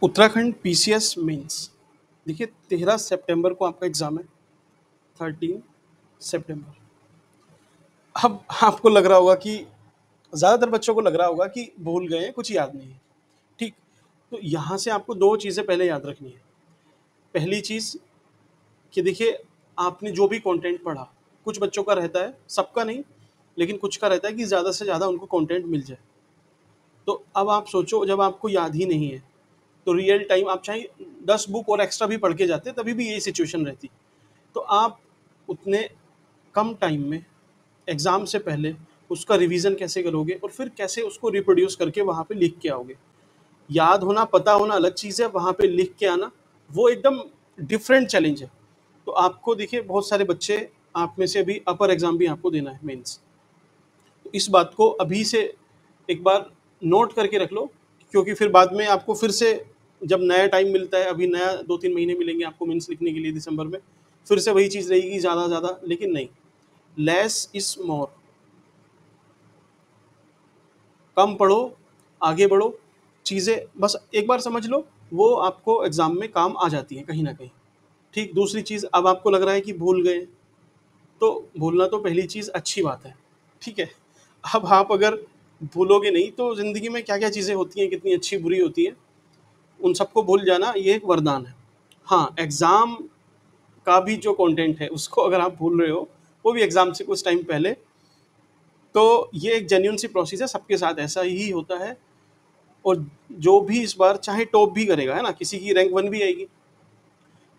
Uttarakhand PCS mains. देखिए 13 सितंबर को आपका एग्ज़ाम है। 13 सितंबर। अब आपको लग रहा होगा कि ज़्यादातर बच्चों को लग रहा होगा कि भूल गए हैं, कुछ याद नहीं है। ठीक, तो यहाँ से आपको 2 चीज़ें पहले याद रखनी है। पहली चीज़ कि देखिए आपने जो भी कंटेंट पढ़ा, कुछ बच्चों का रहता है, सबका नहीं, लेकिन कुछ का रहता है कि ज़्यादा से ज़्यादा उनको कंटेंट मिल जाए। तो अब आप सोचो जब आपको याद ही नहीं है, तो रियल टाइम आप चाहे 10 बुक और एक्स्ट्रा भी पढ़ के जाते, तभी भी यही सिचुएशन रहती। तो आप उतने कम टाइम में एग्ज़ाम से पहले उसका रिवीजन कैसे करोगे और फिर कैसे उसको रिप्रोड्यूस करके वहाँ पे लिख के आओगे। याद होना, पता होना अलग चीज़ है, वहाँ पे लिख के आना वो एकदम डिफरेंट चैलेंज है। तो आपको देखिए बहुत सारे बच्चे, आप में से अभी अपर एग्ज़ाम भी आपको देना है, मेंस। तो इस बात को अभी से एक बार नोट करके रख लो, क्योंकि फिर बाद में आपको फिर से जब नया टाइम मिलता है, अभी नया 2-3 महीने मिलेंगे आपको मेंस लिखने के लिए दिसंबर में, फिर से वही चीज़ रहेगी ज़्यादा ज़्यादा, लेकिन नहीं, लेस इज मोर। कम पढ़ो, आगे बढ़ो, चीज़ें बस एक बार समझ लो, वो आपको एग्ज़ाम में काम आ जाती हैं कहीं ना कहीं। ठीक, दूसरी चीज़, अब आपको लग रहा है कि भूल गए, तो भूलना तो पहली चीज़ अच्छी बात है, ठीक है। अब आप अगर भूलोगे नहीं तो ज़िंदगी में क्या क्या चीज़ें होती हैं, कितनी अच्छी बुरी होती हैं, उन सबको भूल जाना ये एक वरदान है। हाँ, एग्ज़ाम का भी जो कंटेंट है उसको अगर आप भूल रहे हो, वो भी एग्ज़ाम से कुछ टाइम पहले, तो ये एक जेन्युइन सी प्रोसेस है, सबके साथ ऐसा ही होता है। और जो भी इस बार चाहे टॉप भी करेगा, है ना, किसी की रैंक 1 भी आएगी,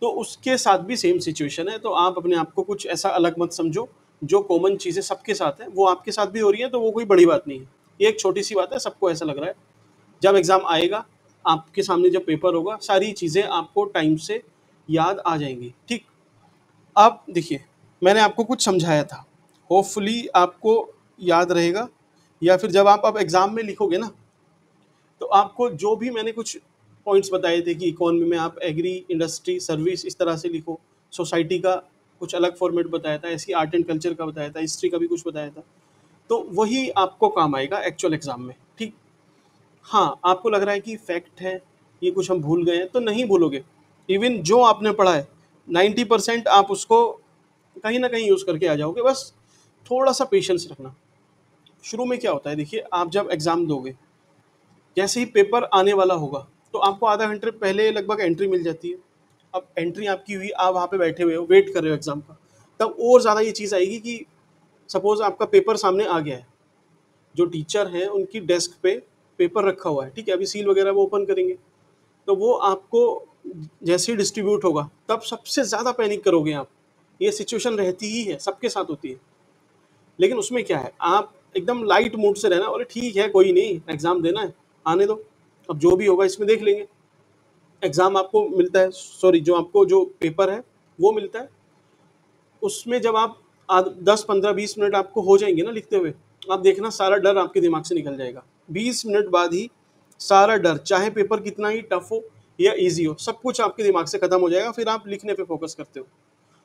तो उसके साथ भी सेम सिचुएशन है। तो आप अपने आप को कुछ ऐसा अलग मत समझो, जो कॉमन चीज़ें सबके साथ हैं वो आपके साथ भी हो रही हैं, तो वो कोई बड़ी बात नहीं है। ये एक छोटी सी बात है, सबको ऐसा लग रहा है। जब एग्ज़ाम आएगा, आपके सामने जब पेपर होगा, सारी चीज़ें आपको टाइम से याद आ जाएंगी। ठीक, अब देखिए मैंने आपको कुछ समझाया था, होपफुली आपको याद रहेगा, या फिर जब आप अब एग्ज़ाम में लिखोगे ना, तो आपको जो भी मैंने कुछ पॉइंट्स बताए थे कि इकोनॉमी में आप एग्री, इंडस्ट्री, सर्विस इस तरह से लिखो, सोसाइटी का कुछ अलग फॉर्मेट बताया था, ऐसी आर्ट एंड कल्चर का बताया था, हिस्ट्री का भी कुछ बताया था, तो वही आपको काम आएगा एक्चुअल एग्जाम में। ठीक, हाँ, आपको लग रहा है कि फैक्ट है, ये कुछ हम भूल गए हैं, तो नहीं भूलोगे। इवन जो आपने पढ़ा है 90% आप उसको कहीं ना कहीं यूज़ करके आ जाओगे, बस थोड़ा सा पेशेंस रखना। शुरू में क्या होता है, देखिए आप जब एग्ज़ाम दोगे, जैसे ही पेपर आने वाला होगा, तो आपको आधा घंटे पहले लगभग एंट्री मिल जाती है। अब एंट्री आपकी हुई, आप वहाँ पे बैठे हुए हो, वेट कर रहे हो एग्ज़ाम का, तब और ज़्यादा ये चीज़ आएगी कि सपोज़ आपका पेपर सामने आ गया है, जो टीचर हैं उनकी डेस्क पे पेपर रखा हुआ है, ठीक है, अभी सील वगैरह वो ओपन करेंगे, तो वो आपको जैसे ही डिस्ट्रीब्यूट होगा, तब सबसे ज़्यादा पैनिक करोगे आप। ये सिचुएशन रहती ही है, सबके साथ होती है। लेकिन उसमें क्या है, आप एकदम लाइट मूड से रहना, बोले ठीक है कोई नहीं, एग्ज़ाम देना है, आने दो, अब जो भी होगा इसमें देख लेंगे। एग्ज़ाम आपको मिलता है, सॉरी, जो आपको जो पेपर है वो मिलता है, उसमें जब आप 10-15-20 मिनट आपको हो जाएंगे ना लिखते हुए, आप देखना सारा डर आपके दिमाग से निकल जाएगा। 20 मिनट बाद ही सारा डर, चाहे पेपर कितना ही टफ हो या इजी हो, सब कुछ आपके दिमाग से खत्म हो जाएगा, फिर आप लिखने पे फोकस करते हो।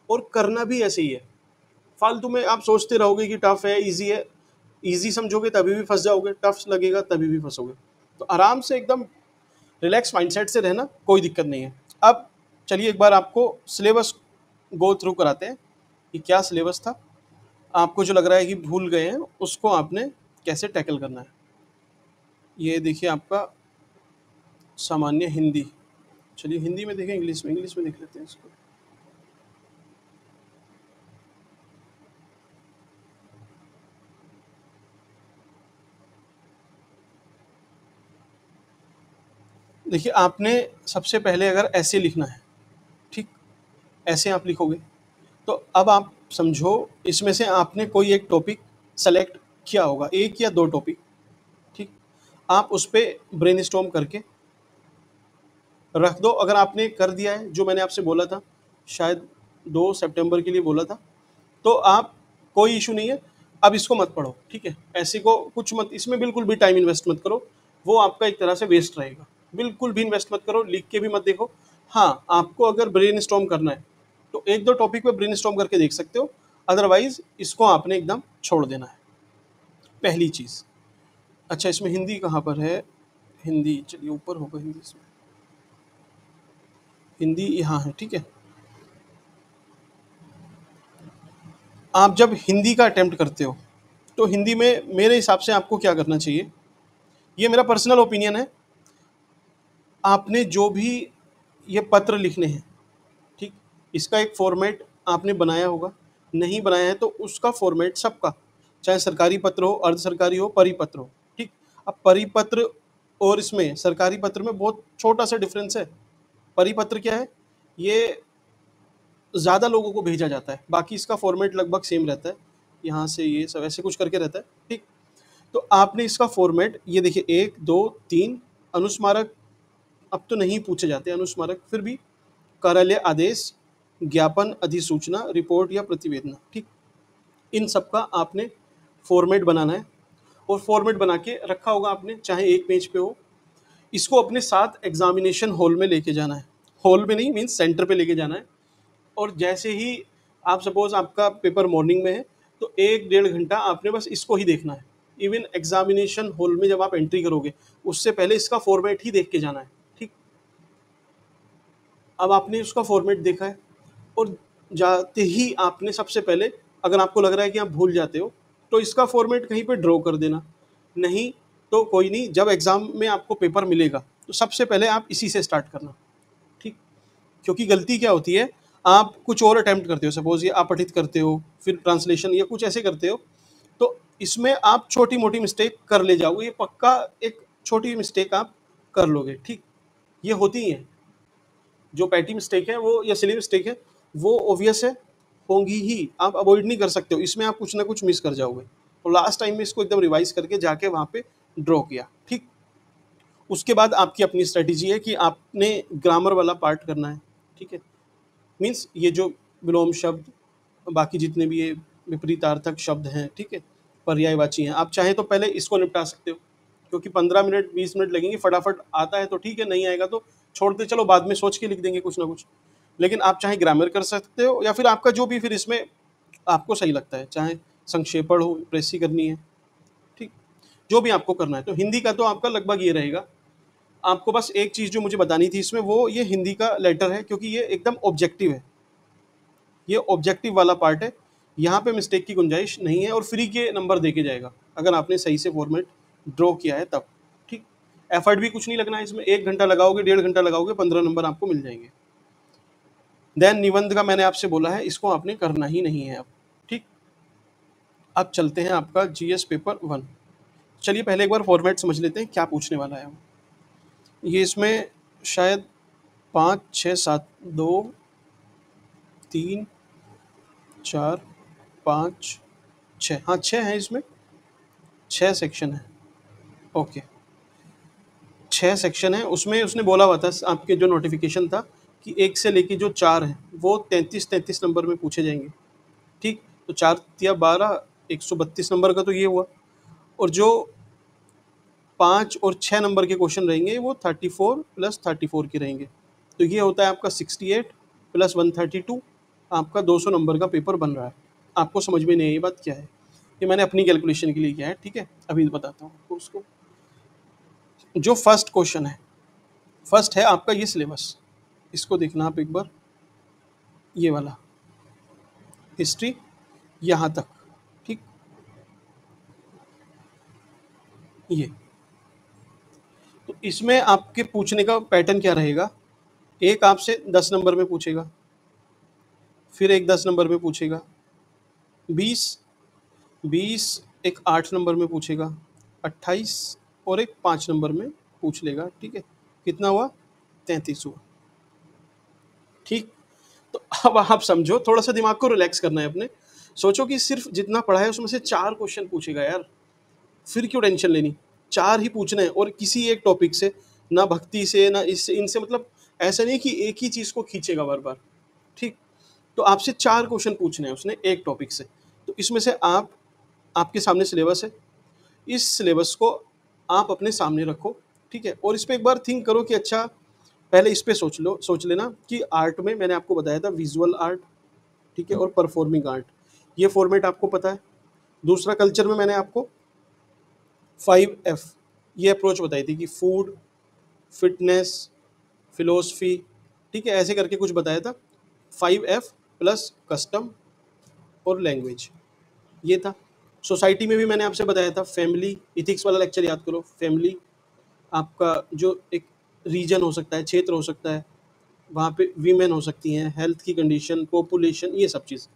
और करना भी ऐसे ही है, फालतू में आप सोचते रहोगे कि टफ है, इजी है, इजी समझोगे तभी भी फंस जाओगे, टफ लगेगा तभी भी फंसोगे। तो आराम से एकदम रिलैक्स माइंडसेट से रहना, कोई दिक्कत नहीं है। अब चलिए एक बार आपको सिलेबस गो थ्रू कराते हैं कि क्या सिलेबस था, आपको जो लग रहा है कि भूल गए हैं उसको आपने कैसे टैकल करना है। ये देखिए आपका सामान्य हिंदी, चलिए हिंदी में देखें, इंग्लिश में देख लेते हैं इसको। देखिए आपने सबसे पहले अगर ऐसे लिखना है, ठीक, ऐसे आप लिखोगे, तो अब आप समझो इसमें से आपने कोई एक टॉपिक सेलेक्ट किया होगा, एक या दो टॉपिक, ठीक, आप उस पर ब्रेनस्टॉर्म करके रख दो। अगर आपने कर दिया है जो मैंने आपसे बोला था, शायद 2 सितंबर के लिए बोला था, तो आप, कोई इशू नहीं है, अब इसको मत पढ़ो, ठीक है, ऐसे को कुछ मत, इसमें बिल्कुल भी टाइम इन्वेस्ट मत करो, वो आपका एक तरह से वेस्ट रहेगा। बिल्कुल भी इन्वेस्ट मत करो, लिख के भी मत देखो। हाँ, आपको अगर ब्रेन स्टॉर्म करना है तो एक दो टॉपिक पे ब्रेन स्टॉर्म करके देख सकते हो, अदरवाइज इसको आपने एकदम छोड़ देना है, पहली चीज़। अच्छा, इसमें हिंदी कहाँ पर है, हिंदी चलिए ऊपर होगा हिंदी इसमें। हिंदी यहाँ है, ठीक है। आप जब हिंदी का अटेम्प्ट करते हो तो हिंदी में मेरे हिसाब से आपको क्या करना चाहिए, ये मेरा पर्सनल ओपिनियन है। आपने जो भी ये पत्र लिखने हैं, ठीक, इसका एक फॉर्मेट आपने बनाया होगा, नहीं बनाया है तो उसका फॉर्मेट सबका, चाहे सरकारी पत्र हो, अर्ध सरकारी हो, परिपत्र हो, ठीक। अब परिपत्र और इसमें सरकारी पत्र में बहुत छोटा सा डिफरेंस है। परिपत्र क्या है, ये ज़्यादा लोगों को भेजा जाता है, बाकी इसका फॉर्मेट लगभग सेम रहता है, यहाँ से ये सब ऐसे कुछ करके रहता है, ठीक। तो आपने इसका फॉर्मेट ये देखिए, 1 2 3 अनुस्मारक अब तो नहीं पूछे जाते अनुस्मारक, फिर भी कार्यालय आदेश, ज्ञापन, अधिसूचना, रिपोर्ट या प्रतिवेदन, ठीक, इन सब का आपने फॉर्मेट बनाना है और फॉर्मेट बना के रखा होगा आपने, चाहे एक पेज पे हो। इसको अपने साथ एग्जामिनेशन हॉल में लेके जाना है, हॉल में नहीं मीन्स सेंटर पे लेके जाना है। और जैसे ही आप सपोज आपका पेपर मॉर्निंग में है तो 1 1.5 घंटा आपने बस इसको ही देखना है। इवन एग्जामिनेशन हॉल में जब आप एंट्री करोगे उससे पहले इसका फॉर्मेट ही देख के जाना है, ठीक। अब आपने उसका फॉर्मेट देखा है और जाते ही आपने सबसे पहले, अगर आपको लग रहा है कि आप भूल जाते हो तो इसका फॉर्मेट कहीं पे ड्रॉ कर देना, नहीं तो कोई नहीं, जब एग्ज़ाम में आपको पेपर मिलेगा तो सबसे पहले आप इसी से स्टार्ट करना, ठीक। क्योंकि गलती क्या होती है, आप कुछ और अटैम्प्ट करते हो, सपोज ये आप पठित करते हो, फिर ट्रांसलेशन या कुछ ऐसे करते हो, तो इसमें आप छोटी मोटी मिस्टेक कर ले जाओगे, ये पक्का एक छोटी मिस्टेक आप कर लोगे, ठीक। ये होती ही है, जो पैटी मिस्टेक है वो या सिली मिस्टेक है वो ऑब्वियस है, होंगी ही, आप अवॉइड नहीं कर सकते हो, इसमें आप कुछ ना कुछ मिस कर जाओगे। तो लास्ट टाइम में इसको एकदम रिवाइज करके जाके वहाँ पे ड्रॉ किया, ठीक। उसके बाद आपकी अपनी स्ट्रेटेजी है कि आपने ग्रामर वाला पार्ट करना है, ठीक है। मीन्स ये जो विलोम शब्द, बाकी जितने भी ये विपरीतार्थक शब्द हैं, ठीक है, पर्यायवाची हैं, आप चाहें तो पहले इसको निपटा सकते हो, क्योंकि 15 मिनट 20 मिनट लगेंगे, फटाफट आता है तो ठीक है, नहीं आएगा तो छोड़ते चलो, बाद में सोच के लिख देंगे कुछ ना कुछ। लेकिन आप चाहे ग्रामर कर सकते हो या फिर आपका जो भी फिर इसमें आपको सही लगता है, चाहे संक्षेपण हो, प्रेसी करनी है, ठीक, जो भी आपको करना है। तो हिंदी का तो आपका लगभग ये रहेगा। आपको बस एक चीज़ जो मुझे बतानी थी इसमें, वो ये हिंदी का लेटर है, क्योंकि ये एकदम ऑब्जेक्टिव है, ये ऑब्जेक्टिव वाला पार्ट है, यहाँ पे मिस्टेक की गुंजाइश नहीं है और फ्री के नंबर देके जाएगा अगर आपने सही से फॉर्मेट ड्रॉ किया है तब, ठीक। एफर्ट भी कुछ नहीं लगना है इसमें, 1 घंटा लगाओगे, 1.5 घंटा लगाओगे, 15 नंबर आपको मिल जाएंगे। देन निबंध का मैंने आपसे बोला है, इसको आपने करना ही नहीं है अब, ठीक। अब चलते हैं आपका जीएस पेपर 1। चलिए पहले एक बार फॉर्मेट समझ लेते हैं क्या पूछने वाला है। ये इसमें शायद 5 6 7 2 3 4 5 6, हाँ 6 है इसमें, 6 सेक्शन है, ओके। 6 सेक्शन है, उसमें उसने बोला हुआ था आपके जो नोटिफिकेशन था कि 1 से लेके जो 4 है वो 33 नंबर में पूछे जाएंगे, ठीक। तो 4 या 12 132 नंबर का तो ये हुआ, और जो 5 और 6 नंबर के क्वेश्चन रहेंगे वो 34 + 34 के रहेंगे। तो ये होता है आपका 68 + 132, आपका 200 नंबर का पेपर बन रहा है। आपको समझ में नहीं आई ये बात क्या है, ये मैंने अपनी कैलकुलेशन के लिए किया है, ठीक है। अभी बताता हूँ आपको उसको। जो फर्स्ट क्वेश्चन है, फर्स्ट है आपका ये सिलेबस, इसको देखना आप एक बार, ये वाला हिस्ट्री यहाँ तक, ठीक। ये तो इसमें आपके पूछने का पैटर्न क्या रहेगा, एक आपसे 10 नंबर में पूछेगा, फिर एक 10 नंबर में पूछेगा, 20 20 एक 8 नंबर में पूछेगा, 28 और एक 5 नंबर में पूछ लेगा, ठीक है। कितना हुआ, 33 हुआ, ठीक। तो अब आप समझो, थोड़ा सा दिमाग को रिलैक्स करना है अपने, सोचो कि सिर्फ जितना पढ़ा है उसमें से 4 क्वेश्चन पूछेगा यार, फिर क्यों टेंशन लेनी, 4 ही पूछने हैं, और किसी एक टॉपिक से, ना भक्ति से ना इससे इनसे, मतलब ऐसा नहीं कि एक ही चीज़ को खींचेगा बार बार, ठीक। तो आपसे 4 क्वेश्चन पूछने हैं उसने एक टॉपिक से, तो इसमें से आप, आपके सामने सिलेबस है, इस सिलेबस को आप अपने सामने रखो, ठीक है। और इस पे एक बार थिंक करो कि अच्छा, पहले इस पे सोच लेना कि आर्ट में मैंने आपको बताया था विजुअल आर्ट, ठीक है, और परफॉर्मिंग आर्ट, ये फॉर्मेट आपको पता है। दूसरा कल्चर में मैंने आपको 5F ये अप्रोच बताई थी कि फूड, फिटनेस, फिलोसफी, ठीक है, ऐसे करके कुछ बताया था। 5F प्लस कस्टम और लैंग्वेज, ये था। सोसाइटी में भी मैंने आपसे बताया था, फैमिली इथिक्स वाला लेक्चर याद करो। फैमिली आपका जो एक रीजन हो सकता है, क्षेत्र हो सकता है, वहाँ पे वीमेन हो सकती हैं, हेल्थ की कंडीशन, पॉपुलेशन, ये सब चीज़।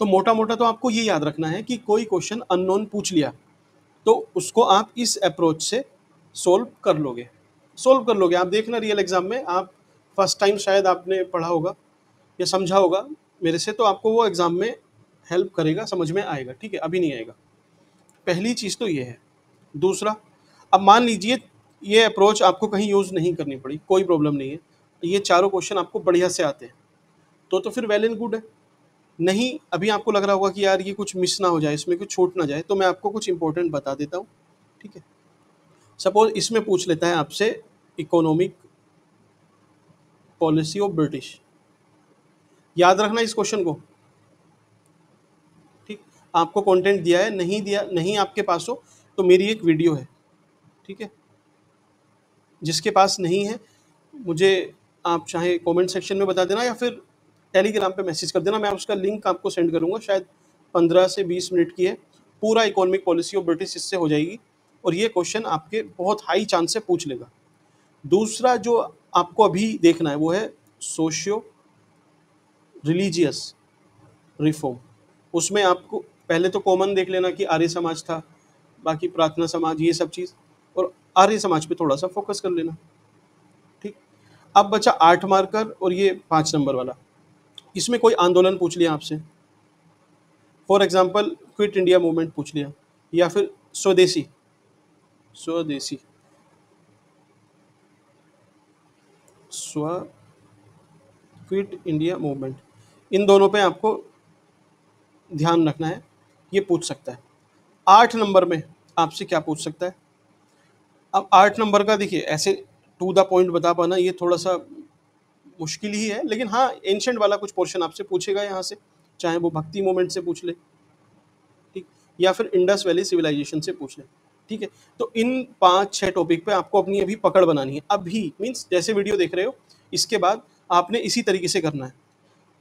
तो मोटा मोटा तो आपको ये याद रखना है कि कोई क्वेश्चन अननोन पूछ लिया तो उसको आप इस अप्रोच से सोल्व कर लोगे। आप देखना रियल एग्जाम में, आप फर्स्ट टाइम शायद आपने पढ़ा होगा या समझा होगा मेरे से, तो आपको वो एग्जाम में हेल्प करेगा, समझ में आएगा। ठीक है, अभी नहीं आएगा। पहली चीज़ तो ये है। दूसरा, अब मान लीजिए ये अप्रोच आपको कहीं यूज़ नहीं करनी पड़ी, कोई प्रॉब्लम नहीं है, ये चारों क्वेश्चन आपको बढ़िया से आते हैं, तो फिर वेल एंड गुड है। नहीं, अभी आपको लग रहा होगा कि यार ये कुछ मिस ना हो जाए, इसमें कुछ छूट ना जाए, तो मैं आपको कुछ इंपॉर्टेंट बता देता हूँ। ठीक है, सपोज इसमें पूछ लेता है आपसे इकोनॉमिक पॉलिसी ऑफ ब्रिटिश, याद रखना इस क्वेश्चन को। ठीक, आपको कंटेंट दिया है, नहीं दिया, नहीं आपके पास हो तो मेरी एक वीडियो है, ठीक है। जिसके पास नहीं है मुझे आप चाहे कमेंट सेक्शन में बता देना या फिर टेलीग्राम पे मैसेज कर देना, मैं उसका लिंक आपको सेंड करूंगा। शायद 15 से 20 मिनट की है, पूरा इकोनॉमिक पॉलिसी ऑफ ब्रिटिश इससे हो जाएगी, और ये क्वेश्चन आपके बहुत हाई चांस से पूछ लेगा। दूसरा जो आपको अभी देखना है वो है सोशियो रिलीजियस रिफॉर्म। उसमें आपको पहले तो कॉमन देख लेना कि आर्य समाज था, बाकी प्रार्थना समाज, ये सब चीज़, और आर्य समाज पे थोड़ा सा फोकस कर लेना। ठीक, अब बचा 8 मार्कर और ये 5 नंबर वाला। इसमें कोई आंदोलन पूछ लिया आपसे, for example quit India movement पूछ लिया, या फिर स्वदेशी स्वदेशी स्व क्विट इंडिया मूवमेंट, इन दोनों पे आपको ध्यान रखना है, ये पूछ सकता है। 8 नंबर में आपसे क्या पूछ सकता है? अब 8 नंबर का देखिए, ऐसे टू द पॉइंट बता पाना ये थोड़ा सा मुश्किल ही है, लेकिन हाँ एंशंट वाला कुछ पोर्शन आपसे पूछेगा यहाँ से, चाहे वो भक्ति मोमेंट से पूछ ले, ठीक, या फिर इंडस वैली सिविलाइजेशन से पूछ ले। ठीक है, तो इन 5-6 टॉपिक पे आपको अपनी अभी पकड़ बनानी है। अभी मीन्स जैसे वीडियो देख रहे हो, इसके बाद आपने इसी तरीके से करना है।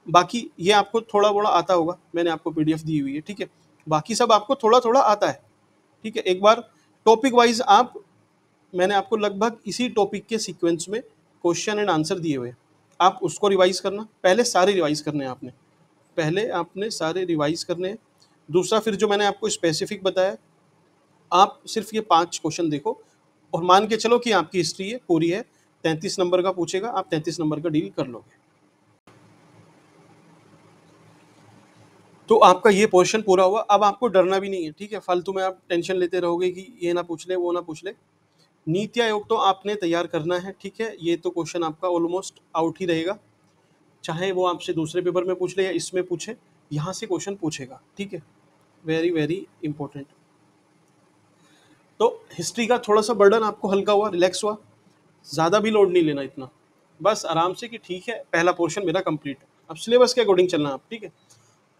बाकी ये आपको थोड़ा बड़ा आता होगा, मैंने आपको पीडीएफ दी हुई है, ठीक है। बाकी सब आपको थोड़ा थोड़ा आता है, ठीक है। एक बार टॉपिक वाइज आप, मैंने आपको लगभग इसी टॉपिक के सीक्वेंस में क्वेश्चन एंड आंसर दिए हुए हैं, आप उसको रिवाइज करना। पहले सारे रिवाइज करने हैं आपने, पहले आपने सारे रिवाइज करने हैं। दूसरा, फिर जो मैंने आपको स्पेसिफिक बताया, आप सिर्फ ये 5 क्वेश्चन देखो, और मान के चलो कि आपकी हिस्ट्री है पूरी है, 33 नंबर का पूछेगा, आप 33 नंबर का डील कर लोगे। तो आपका ये पोर्शन पूरा हुआ। अब आपको डरना भी नहीं है, ठीक है। फालतू में आप टेंशन लेते रहोगे कि ये ना पूछ ले, वो ना पूछ ले। नीति आयोग तो आपने तैयार करना है, ठीक है। ये तो क्वेश्चन आपका ऑलमोस्ट आउट ही रहेगा, चाहे वो आपसे दूसरे पेपर में पूछ ले या इसमें पूछे, यहाँ से क्वेश्चन पूछेगा, ठीक है। Very very important. तो हिस्ट्री का थोड़ा सा बर्डन आपको हल्का हुआ, रिलैक्स हुआ, ज़्यादा भी लोड नहीं लेना इतना, बस आराम से कि ठीक है पहला पोर्शन मेरा कंप्लीट है, अब सिलेबस के अकॉर्डिंग चलना आप, ठीक है।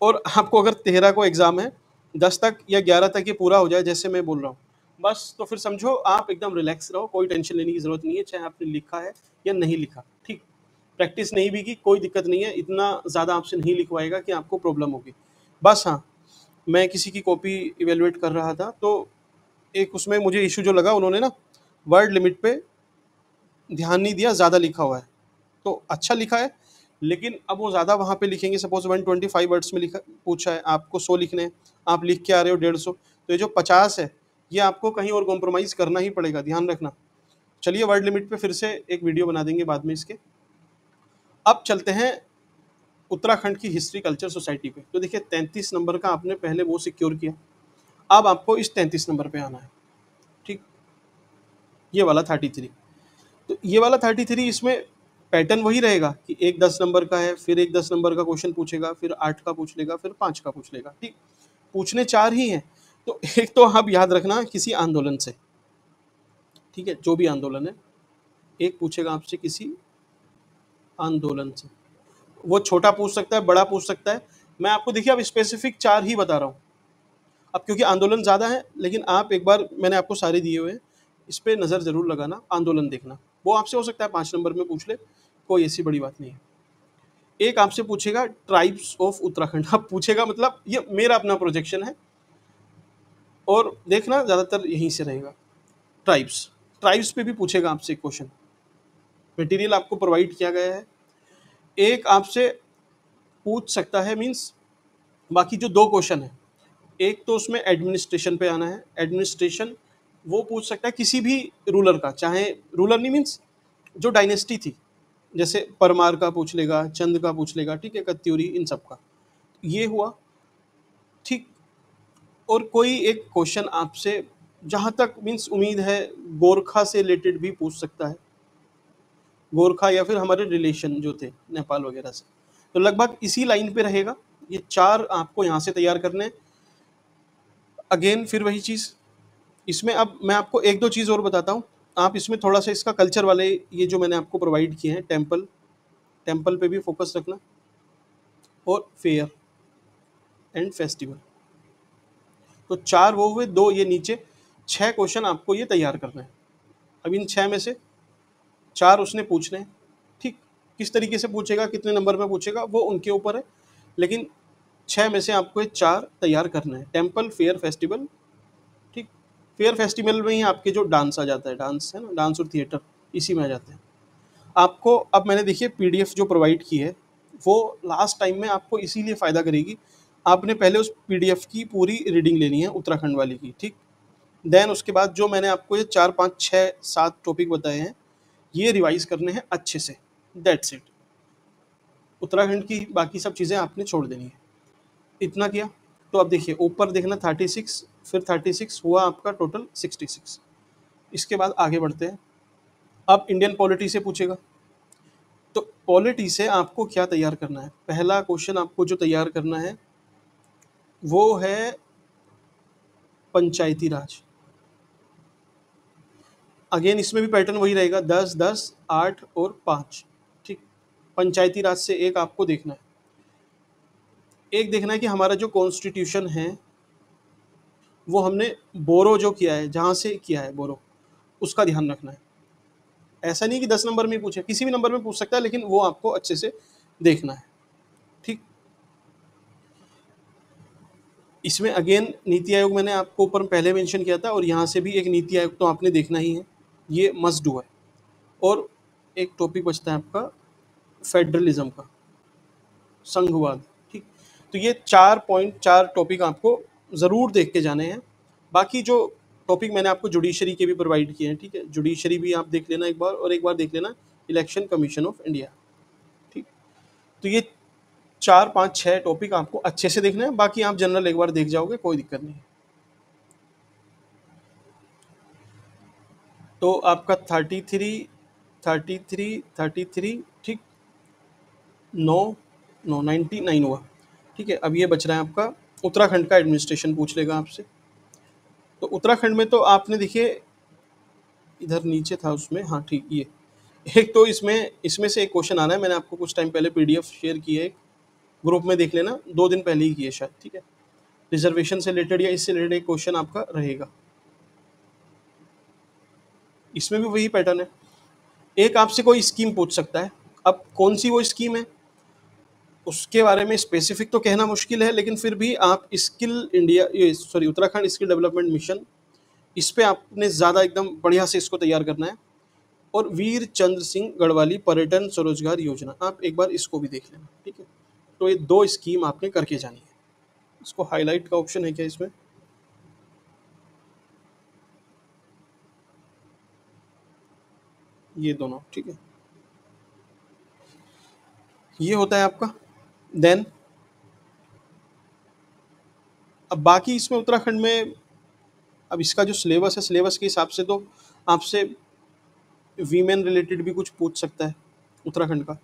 और आपको अगर 13 को एग्ज़ाम है, 10 तक या 11 तक ये पूरा हो जाए जैसे मैं बोल रहा हूँ, बस तो फिर समझो आप एकदम रिलैक्स रहो, कोई टेंशन लेने की ज़रूरत नहीं है, चाहे आपने लिखा है या नहीं लिखा, ठीक। प्रैक्टिस नहीं भी की कोई दिक्कत नहीं है, इतना ज़्यादा आपसे नहीं लिखवाएगा कि आपको प्रॉब्लम होगी। बस हाँ, मैं किसी की कॉपी इवेलुएट कर रहा था, तो एक उसमें मुझे इशू जो लगा, उन्होंने ना वर्ड लिमिट पे ध्यान नहीं दिया, ज़्यादा लिखा हुआ है, तो अच्छा लिखा है, लेकिन अब वो ज़्यादा वहाँ पे लिखेंगे। सपोज 125 वर्ड्स में लिखा पूछा है, आपको 100 लिखने हैं, आप लिख के आ रहे हो 150, तो ये जो 50 है ये आपको कहीं और कॉम्प्रोमाइज़ करना ही पड़ेगा, ध्यान रखना। चलिए वर्ड लिमिट पे फिर से एक वीडियो बना देंगे बाद में इसके। अब चलते हैं उत्तराखंड की हिस्ट्री कल्चर सोसाइटी पे। तो देखिए 33 नंबर का आपने पहले वो सिक्योर किया, अब आपको इस 33 नंबर पे आना है, ठीक। ये वाला 33, तो ये वाला 33, इसमें पैटर्न वही रहेगा कि एक 10 नंबर का है, फिर एक 10 नंबर का क्वेश्चन पूछेगा, फिर 8 का पूछ लेगा, फिर 5 का पूछ लेगा, ठीक। पूछने 4 ही हैं, तो एक तो आप याद रखना किसी आंदोलन से, ठीक है, जो भी आंदोलन है, एक पूछेगा आपसे किसी आंदोलन से। वो छोटा पूछ सकता है, बड़ा पूछ सकता है। मैं आपको देखिए अब स्पेसिफिक 4 ही बता रहा हूँ, अब क्योंकि आंदोलन ज़्यादा है, लेकिन आप एक बार, मैंने आपको सारे दिए हुए हैं, इस पर नज़र ज़रूर लगाना, आंदोलन देखना। वो आपसे हो सकता है 5 नंबर में पूछ ले, कोई ऐसी बड़ी बात नहीं है। एक आपसे पूछेगा ट्राइब्स ऑफ उत्तराखंड, अब पूछेगा मतलब ये मेरा अपना प्रोजेक्शन है, और देखना ज़्यादातर यहीं से रहेगा। ट्राइब्स, ट्राइब्स पे भी पूछेगा आपसे क्वेश्चन, मटेरियल आपको प्रोवाइड किया गया है। एक आपसे पूछ सकता है, मीन्स बाकी जो दो क्वेश्चन है, एक तो उसमें एडमिनिस्ट्रेशन पे आना है, एडमिनिस्ट्रेशन वो पूछ सकता है किसी भी रूलर का, चाहे रूलर नहीं मीन्स जो डायनेस्टी थी, जैसे परमार का पूछ लेगा, चंद का पूछ लेगा, ठीक है, कत्यूरी, इन सब का, ये हुआ ठीक। और कोई एक क्वेश्चन आपसे जहाँ तक मीन्स उम्मीद है गोरखा से रिलेटेड भी पूछ सकता है, गोरखा या फिर हमारे रिलेशन जो थे नेपाल वगैरह से, तो लगभग इसी लाइन पे रहेगा। ये चार आपको यहाँ से तैयार करने हैं। अगेन फिर वही चीज़, इसमें अब मैं आपको एक दो चीज़ और बताता हूँ, आप इसमें थोड़ा सा इसका कल्चर वाले ये जो मैंने आपको प्रोवाइड किए हैं, टेम्पल, टेम्पल पे भी फोकस रखना, और फेयर एंड फेस्टिवल, तो चार वो हुए, दो ये नीचे, छह क्वेश्चन आपको ये तैयार करना है। अब इन छह में से चार उसने पूछने हैं, ठीक, किस तरीके से पूछेगा, कितने नंबर में पूछेगा वो उनके ऊपर है, लेकिन छह में से आपको ये चार तैयार करना है, टेम्पल, फेयर, फेस्टिवल, ठीक। फेयर फेस्टिवल में ही आपके जो डांस आ जाता है, डांस है ना, डांस और थिएटर इसी में आ जाते हैं आपको। अब मैंने देखिए पीडीएफ जो प्रोवाइड की है वो लास्ट टाइम में आपको इसीलिए फ़ायदा करेगी, आपने पहले उस पीडीएफ की पूरी रीडिंग लेनी है उत्तराखंड वाली की, ठीक। देन उसके बाद जो मैंने आपको ये 4 5 6 7 टॉपिक बताए हैं ये रिवाइज करने हैं अच्छे से, दैट्स इट। उत्तराखंड की बाकी सब चीज़ें आपने छोड़ देनी है, इतना किया। तो अब देखिए ऊपर देखना 36, फिर 36 हुआ आपका टोटल 66। इसके बाद आगे बढ़ते हैं, अब इंडियन पॉलिटी से पूछेगा, तो पॉलिटी से आपको क्या तैयार करना है, पहला क्वेश्चन आपको जो तैयार करना है वो है पंचायती राज। अगेन इसमें भी पैटर्न वही रहेगा, 10 10 8 और 5, ठीक। पंचायती राज से एक आपको देखना है, एक देखना है कि हमारा जो कॉन्स्टिट्यूशन है वो हमने बोरो जो किया है, जहाँ से किया है बोरो, उसका ध्यान रखना है। ऐसा नहीं कि 10 नंबर में ही पूछे, किसी भी नंबर में पूछ सकता है, लेकिन वो आपको अच्छे से देखना है, ठीक। इसमें अगेन नीति आयोग मैंने आपको ऊपर पहले मेंशन किया था, और यहाँ से भी एक नीति आयोग तो आपने देखना ही है, ये मस्ट डू है। और एक टॉपिक बचता है आपका फेडरलिज्म का, संघवाद, ठीक। तो ये 4 टॉपिक आपको ज़रूर देख के जाने हैं। बाकी जो टॉपिक मैंने आपको जुडिशरी के भी प्रोवाइड किए हैं, ठीक है, जुडिशरी भी आप देख लेना एक बार, और एक बार देख लेना इलेक्शन कमीशन ऑफ इंडिया, ठीक। तो ये 4 5 6 टॉपिक आपको अच्छे से देखना है, बाकी आप जनरल एक बार देख जाओगे, कोई दिक्कत नहीं है। तो आपका 33 ठीक, 99 हुआ, ठीक है। अब ये बच रहा है आपका उत्तराखंड का, एडमिनिस्ट्रेशन पूछ लेगा आपसे। तो उत्तराखंड में तो आपने देखिए इधर नीचे था उसमें, हाँ ठीक, ये एक तो इसमें इसमें से एक क्वेश्चन आना है, मैंने आपको कुछ टाइम पहले पीडीएफ शेयर की है, ग्रुप में देख लेना, 2 दिन पहले ही की है शायद, ठीक है। रिजर्वेशन से रिलेटेड या इससे रिलेटेड एक क्वेश्चन आपका रहेगा, इसमें भी वही पैटर्न है। एक आपसे कोई स्कीम पूछ सकता है, अब कौन सी वो स्कीम है उसके बारे में स्पेसिफिक तो कहना मुश्किल है, लेकिन फिर भी आप स्किल इंडिया, ये sorry Uttarakhand skill development mission, इस पे आपने ज़्यादा एकदम बढ़िया से इसको तैयार करना है। और वीर चंद्र सिंह गढ़वाली पर्यटन स्वरोजगार योजना, आप एक बार इसको भी देख लेना, ठीक है। तो ये 2 स्कीम आपने करके जानी है। इसको हाईलाइट का ऑप्शन है क्या इसमें, ये दोनों, ठीक है। ये होता है आपका। देन अब बाकी इसमें उत्तराखंड में, अब इसका जो सिलेबस है, सिलेबस के हिसाब से तो आपसे वीमेन रिलेटेड भी कुछ पूछ सकता है उत्तराखंड का,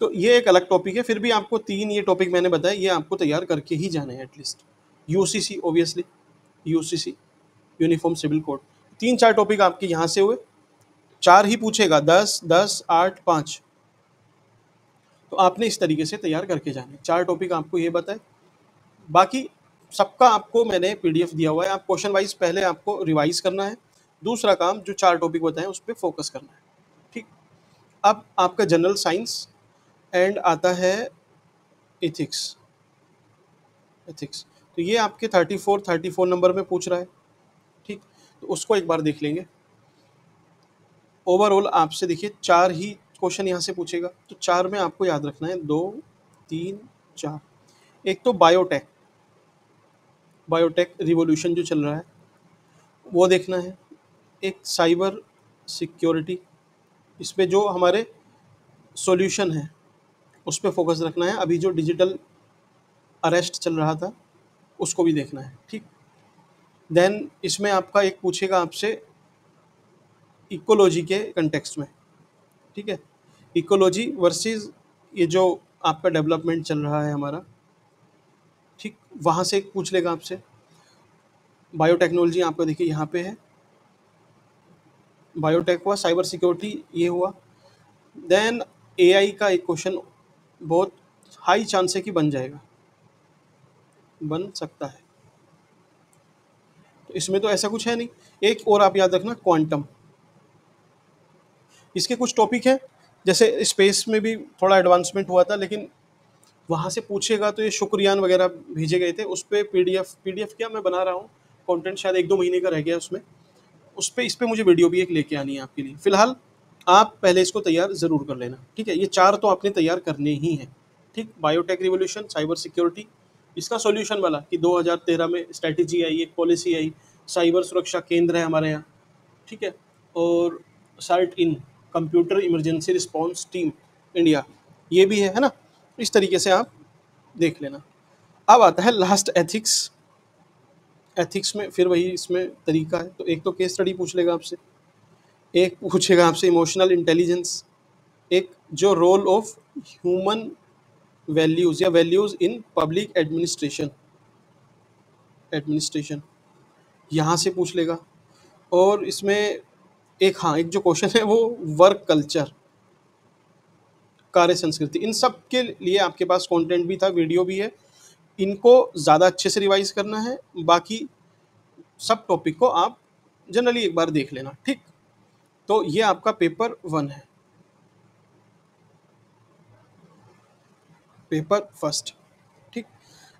तो ये एक अलग टॉपिक है। फिर भी आपको 3 ये टॉपिक मैंने बताए, ये आपको तैयार करके ही जाने हैं at least. UCC obviously, UCC uniform civil code, 3 4 topic आपके यहाँ से हुए, 4 ही पूछेगा, 10 10 8 5, तो आपने इस तरीके से तैयार करके जाने, 4 टॉपिक आपको ये बताए। बाकी सबका आपको मैंने पीडीएफ दिया हुआ है, आप क्वेश्चन वाइज पहले आपको रिवाइज करना है, दूसरा काम जो 4 टॉपिक बताए उस पर फोकस करना है, ठीक। अब आपका जनरल साइंस एंड आता है एथिक्स। एथिक्स तो ये आपके 34 नंबर में पूछ रहा है, ठीक। तो उसको एक बार देख लेंगे। ओवरऑल आपसे देखिए 4 ही क्वेश्चन यहाँ से पूछेगा, तो 4 में आपको याद रखना है 2, 3, 4। एक तो बायोटेक, बायोटेक रिवॉल्यूशन जो चल रहा है वो देखना है। एक साइबर सिक्योरिटी, इस पे जो हमारे सॉल्यूशन है उस पे फोकस रखना है। अभी जो डिजिटल अरेस्ट चल रहा था उसको भी देखना है, ठीक। देन इसमें आपका एक पूछेगा आपसे इकोलॉजी के कंटेक्स्ट में, ठीक है। इकोलॉजी वर्सेस ये जो आपका डेवलपमेंट चल रहा है हमारा, ठीक, वहाँ से एक पूछ लेगा आपसे। बायोटेक्नोलॉजी आपका देखिए यहाँ पे है, बायोटेक हुआ, साइबर सिक्योरिटी ये हुआ। देन एआई का एक क्वेश्चन बहुत हाई चांस है कि बन जाएगा, बन सकता है। तो इसमें तो ऐसा कुछ है नहीं। एक और आप याद रखना, क्वांटम। इसके कुछ टॉपिक हैं, जैसे स्पेस में भी थोड़ा एडवांसमेंट हुआ था, लेकिन वहाँ से पूछेगा तो ये शुक्रयान वगैरह भेजे गए थे, उस पर पीडीएफ क्या मैं बना रहा हूँ, कंटेंट शायद 1-2 महीने का रह गया उसमें, इस पे मुझे वीडियो भी एक लेके आनी है आपके लिए। फिलहाल आप पहले इसको तैयार ज़रूर कर लेना, ठीक है। ये 4 तो आपने तैयार करने ही हैं, ठीक। बायोटेक रिवोल्यूशन, साइबर सिक्योरिटी, इसका सॉल्यूशन वाला कि 2013 में स्ट्रैटेजी आई, एक पॉलिसी आई, साइबर सुरक्षा केंद्र है हमारे यहाँ, ठीक है। और CERT In, computer emergency response team India, ये भी है ना। इस तरीके से आप देख लेना। अब आता है लास्ट एथिक्स। एथिक्स में फिर वही इसमें तरीका है, तो एक तो केस स्टडी पूछ लेगा आपसे, एक पूछेगा आपसे इमोशनल इंटेलिजेंस, एक जो रोल ऑफ ह्यूमन वैल्यूज़ या वैल्यूज़ इन पब्लिक एडमिनिस्ट्रेशन यहाँ से पूछ लेगा। और इसमें एक, हाँ, एक जो क्वेश्चन है वो वर्क कल्चर, कार्य संस्कृति, इन सब के लिए आपके पास कंटेंट भी था, वीडियो भी है। इनको ज़्यादा अच्छे से रिवाइज करना है, बाकी सब टॉपिक को आप जनरली एक बार देख लेना, ठीक। तो ये आपका पेपर 1 है, पेपर फर्स्ट, ठीक।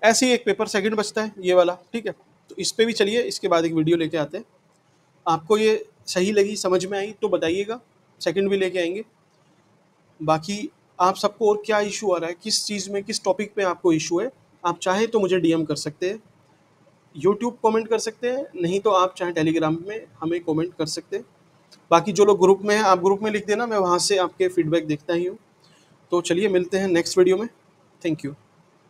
ऐसे ही एक पेपर सेकंड बचता है, ये वाला, ठीक है। तो इस पे भी चलिए, इसके बाद एक वीडियो लेके आते हैं। आपको ये सही लगी, समझ में आई तो बताइएगा, सेकंड भी लेके आएंगे। बाकी आप सबको और क्या इशू आ रहा है, किस चीज़ में, किस टॉपिक पे आपको इशू है, आप चाहे तो मुझे डीएम कर सकते हैं, यूट्यूब कमेंट कर सकते हैं, नहीं तो आप चाहे टेलीग्राम में हमें कमेंट कर सकते हैं। बाकी जो लोग ग्रुप में हैं, आप ग्रुप में लिख देना, मैं वहाँ से आपके फीडबैक देखता ही हूँ। तो चलिए मिलते हैं नेक्स्ट वीडियो में। Thank you.